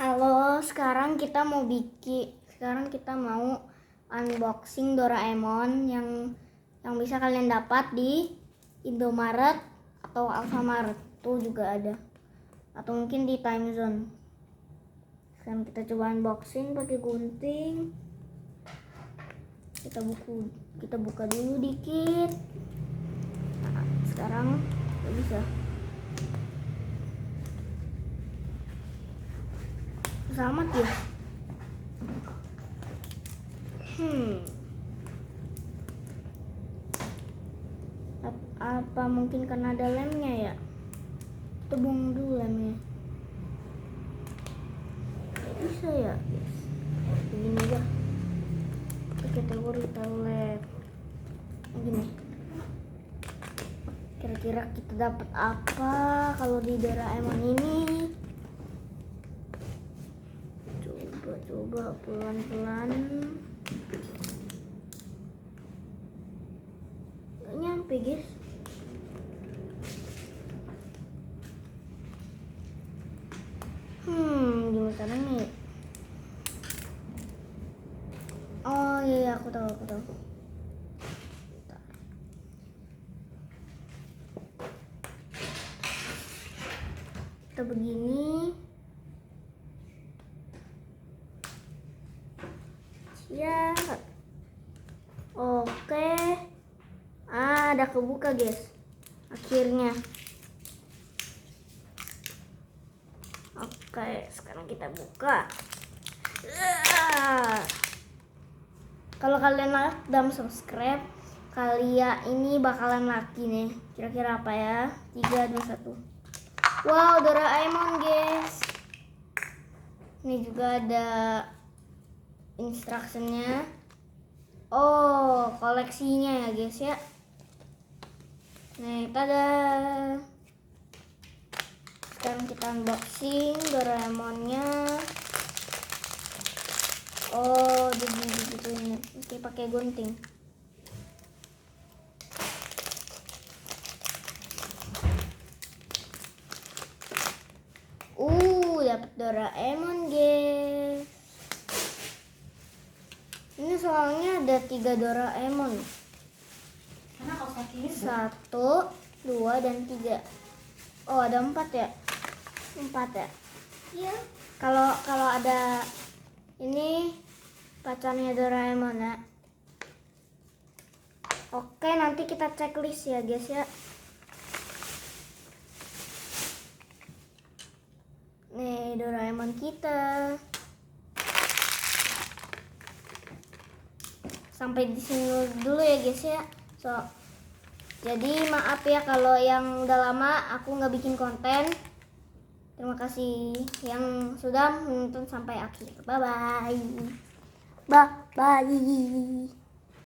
Halo, sekarang kita mau unboxing Doraemon yang bisa kalian dapat di Indomaret atau Alfamart. Tuh juga ada. Atau mungkin di Timezone. Sekarang kita coba unboxing pakai gunting. Kita buka dulu dikit. Nah, sekarang nggak bisa. Selamat ya. Apa mungkin karena ada lemnya ya? Kita buang dulu lemnya. Bisa ya, guys. Begini aja. Kategori tablet. Gini. Kira-kira kita dapat apa kalau di Doraemon ini? Coba pelan-pelan. Gak nyampe, guys. Gimana caranya? Oh iya, aku tahu. Bentar. Kita begini. Ya, oke. Ada kebuka, guys. Akhirnya. Oke, sekarang kita buka. Kalau kalian like dan subscribe, kalian ini bakalan laki nih. Kira-kira apa ya? 3, 2, 1. Wow, Doraemon, guys. Ini juga ada instructionnya. Oh, koleksinya ya, guys ya. Nih, tada. Sekarang kita unboxing Doraemonnya. Oh, gitu ini. Oke, pakai gunting. Dapat Doraemon, guys. Ini soalnya ada 3 Doraemon. Karena kalau ini 1, 2, dan 3. Oh, ada 4 ya? 4 ya? Iya. Kalau ada ini pacarnya Doraemon ya. Oke, nanti kita checklist ya, guys ya. Nih, Doraemon kita. Sampai di sini dulu ya, guys ya. Jadi maaf ya kalau yang udah lama aku nggak bikin konten. Terima kasih yang sudah menonton sampai akhir. Bye bye.